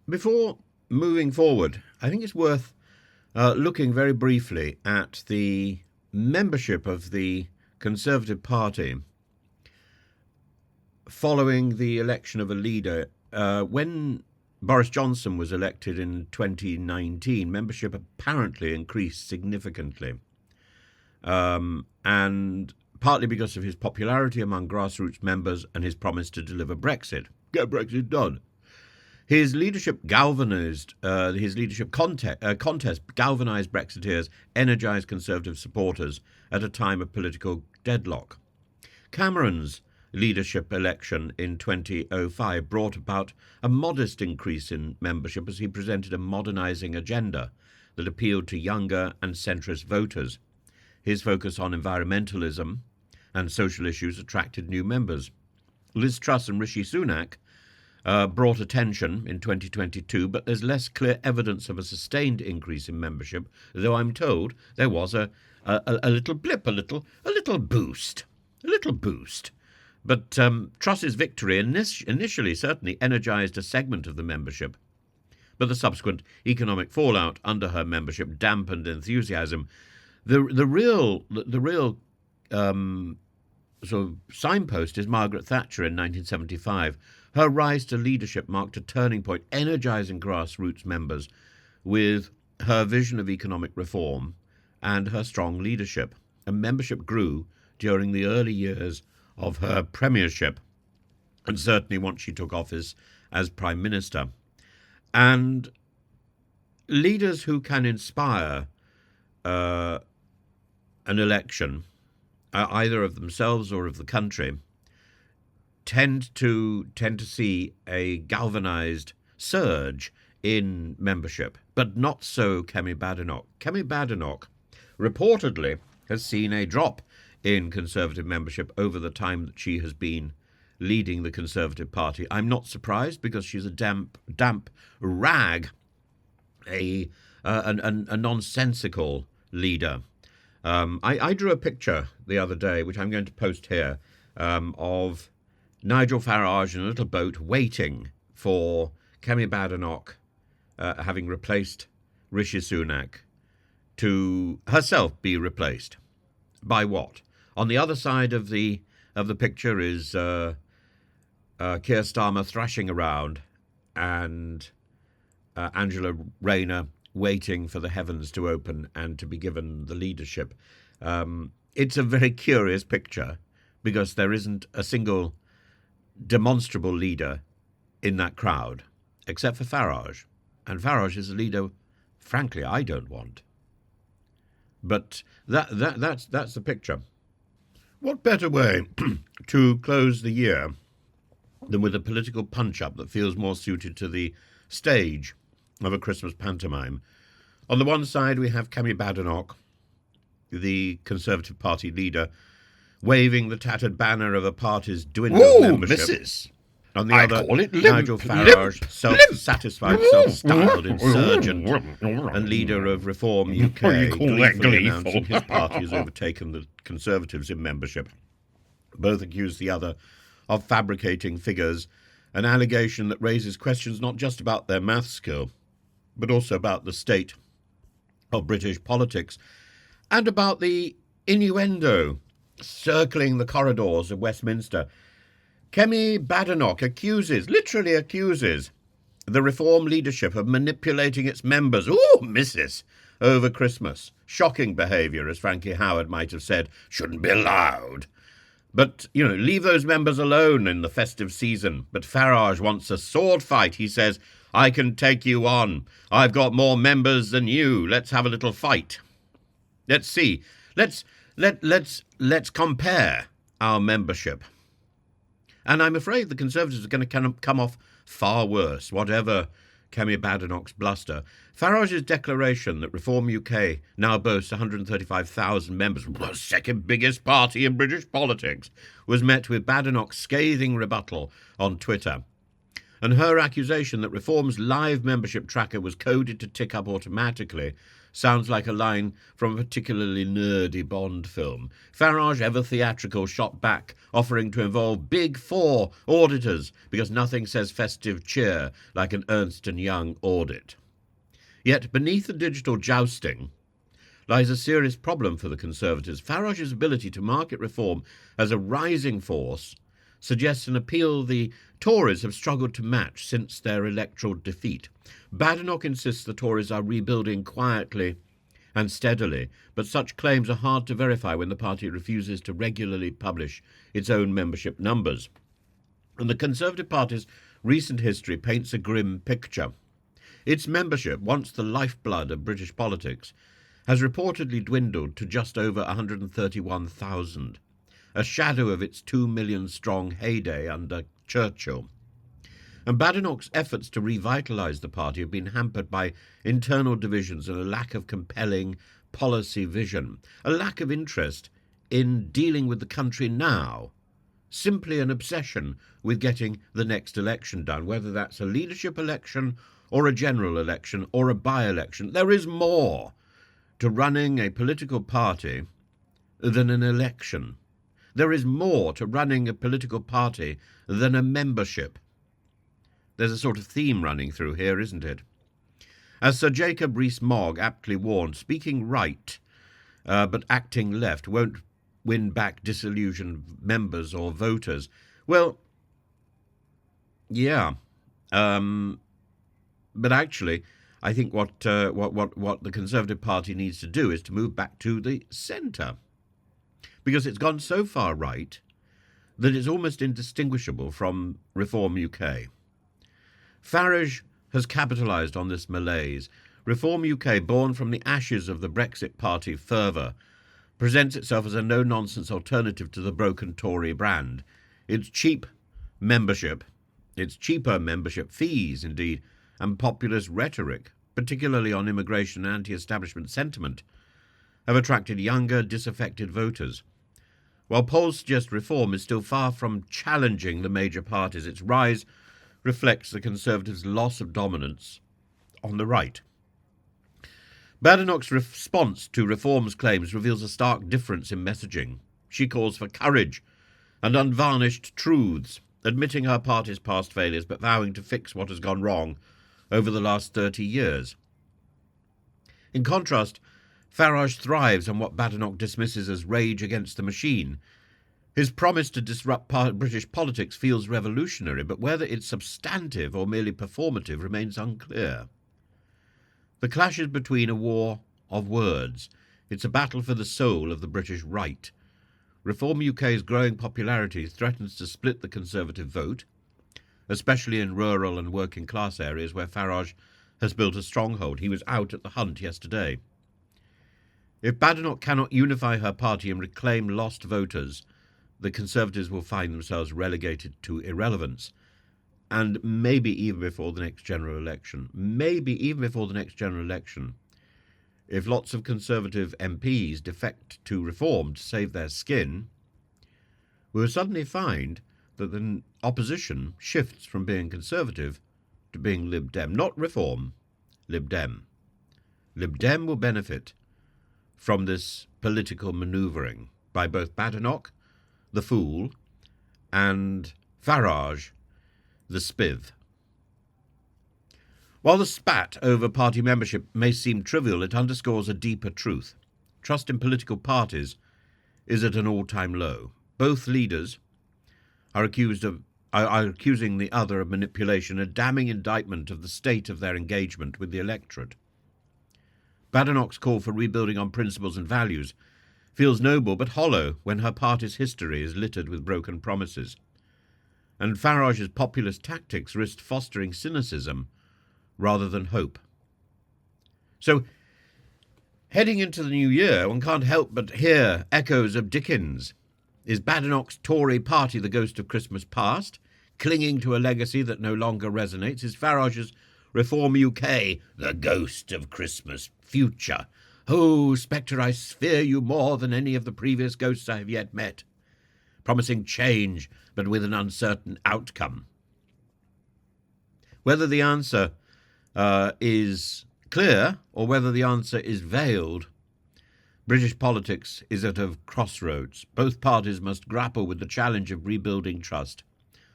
Before moving forward, I think it's worth looking very briefly at the membership of the Conservative Party following the election of a leader. When Boris Johnson was elected in 2019, membership apparently increased significantly, and partly because of his popularity among grassroots members and his promise to deliver Brexit. Get Brexit done. His leadership galvanised, contest galvanised Brexiteers, energised Conservative supporters at a time of political deadlock. Cameron's leadership election in 2005 brought about a modest increase in membership as he presented a modernising agenda that appealed to younger and centrist voters. His focus on environmentalism and social issues attracted new members. Liz Truss and Rishi Sunak brought attention in 2022, but there's less clear evidence of a sustained increase in membership, though I'm told there was a little blip, a little boost. But Truss's victory initially certainly energised a segment of the membership, but the subsequent economic fallout under her membership dampened enthusiasm. The real sort of signpost is Margaret Thatcher in 1975. Her rise to leadership marked a turning point, energising grassroots members with her vision of economic reform and her strong leadership. And membership grew during the early years of her premiership, and certainly once she took office as Prime Minister. And leaders who can inspire an election, either of themselves or of the country, tend to see a galvanised surge in membership, but not so Kemi Badenoch. Kemi Badenoch reportedly has seen a drop in Conservative membership over the time that she has been leading the Conservative Party. I'm not surprised, because she's a damp rag, a nonsensical leader. I drew a picture the other day, which I'm going to post here, of Nigel Farage in a little boat waiting for Kemi Badenoch, having replaced Rishi Sunak, to herself be replaced. By what? On the other side of the picture is Keir Starmer thrashing around, and Angela Rayner waiting for the heavens to open and to be given the leadership. It's a very curious picture, because there isn't a single demonstrable leader in that crowd, except for Farage. And Farage is a leader, frankly, I don't want. But that's the picture. What better way to close the year than with a political punch-up that feels more suited to the stage of a Christmas pantomime? On the one side, we have Kemi Badenoch, the Conservative Party leader, waving the tattered banner of a party's dwindled membership. Missus. On the other, Nigel Farage, self-satisfied, self-styled insurgent and leader of Reform UK, gleefully announcing his party has overtaken the Conservatives in membership. Both accuse the other of fabricating figures, an allegation that raises questions not just about their maths skill, but also about the state of British politics, and about the innuendo circling the corridors of Westminster. Kemi Badenoch literally accuses, the Reform leadership of manipulating its members, missus, over Christmas. Shocking behaviour, as Frankie Howard might have said, shouldn't be allowed. But, leave those members alone in the festive season. But Farage wants a sword fight. He says, I can take you on. I've got more members than you. Let's have a little fight. Let's see. Let's compare our membership. And I'm afraid the Conservatives are going to come off far worse, whatever Kemi Badenoch's bluster. Farage's declaration that Reform UK now boasts 135,000 members, the second biggest party in British politics, was met with Badenoch's scathing rebuttal on Twitter. And her accusation that Reform's live membership tracker was coded to tick up automatically sounds like a line from a particularly nerdy Bond film. Farage, ever theatrical, shot back, offering to involve Big Four auditors because nothing says festive cheer like an Ernst & Young audit. Yet beneath the digital jousting lies a serious problem for the Conservatives. Farage's ability to market Reform as a rising force suggests an appeal the Tories have struggled to match since their electoral defeat. Badenoch insists the Tories are rebuilding quietly and steadily, but such claims are hard to verify when the party refuses to regularly publish its own membership numbers. And the Conservative Party's recent history paints a grim picture. Its membership, once the lifeblood of British politics, has reportedly dwindled to just over 131,000, a shadow of its 2 million strong heyday under Churchill. And Badenoch's efforts to revitalise the party have been hampered by internal divisions and a lack of compelling policy vision, a lack of interest in dealing with the country now, simply an obsession with getting the next election done, whether that's a leadership election or a general election or a by-election. There is more to running a political party than an election. There is more to running a political party than a membership. There's a sort of theme running through here, isn't it? As Sir Jacob Rees-Mogg aptly warned, speaking right but acting left won't win back disillusioned members or voters. Well, yeah. But actually, I think what the Conservative Party needs to do is to move back to the centre, because it's gone so far right that it's almost indistinguishable from Reform UK. Farage has capitalised on this malaise. Reform UK, born from the ashes of the Brexit Party fervour, presents itself as a no-nonsense alternative to the broken Tory brand. Its cheaper membership fees, indeed, and populist rhetoric, particularly on immigration and anti-establishment sentiment, have attracted younger, disaffected voters. While polls suggest Reform is still far from challenging the major parties, its rise reflects the Conservatives' loss of dominance on the right. Badenoch's response to Reform's claims reveals a stark difference in messaging. She calls for courage and unvarnished truths, admitting her party's past failures but vowing to fix what has gone wrong over the last 30 years. In contrast, Farage thrives on what Badenoch dismisses as rage against the machine. His promise to disrupt British politics feels revolutionary, but whether it's substantive or merely performative remains unclear. The clash is between a war of words. It's a battle for the soul of the British right. Reform UK's growing popularity threatens to split the Conservative vote, especially in rural and working class areas where Farage has built a stronghold. He was out at the hunt yesterday. If Badenoch cannot unify her party and reclaim lost voters, the Conservatives will find themselves relegated to irrelevance, and maybe even before the next general election. If lots of Conservative MPs defect to Reform to save their skin, we'll suddenly find that the opposition shifts from being Conservative to being Lib Dem. Not Reform, Lib Dem. Lib Dem will benefit from this political manoeuvring by both Badenoch, the fool, and Farage, the spiv. While the spat over party membership may seem trivial, it underscores a deeper truth. Trust in political parties is at an all-time low. Both leaders are accusing the other of manipulation, a damning indictment of the state of their engagement with the electorate. Badenoch's call for rebuilding on principles and values feels noble but hollow when her party's history is littered with broken promises. And Farage's populist tactics risk fostering cynicism rather than hope. So, heading into the new year, one can't help but hear echoes of Dickens. Is Badenoch's Tory party the ghost of Christmas past, clinging to a legacy that no longer resonates? Is Farage's Reform UK the ghost of Christmas future? Oh, spectre, I fear you more than any of the previous ghosts I have yet met, promising change, but with an uncertain outcome. Whether the answer is clear or whether the answer is veiled, British politics is at a crossroads. Both parties must grapple with the challenge of rebuilding trust,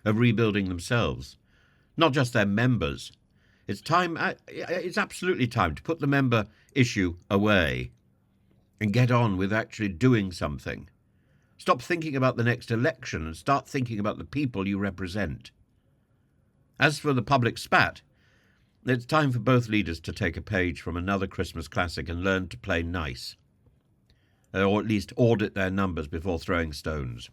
of rebuilding themselves, not just their members. It's time. It's absolutely time to put the member issue away and get on with actually doing something. Stop thinking about the next election and start thinking about the people you represent. As for the public spat, it's time for both leaders to take a page from another Christmas classic and learn to play nice, or at least audit their numbers before throwing stones.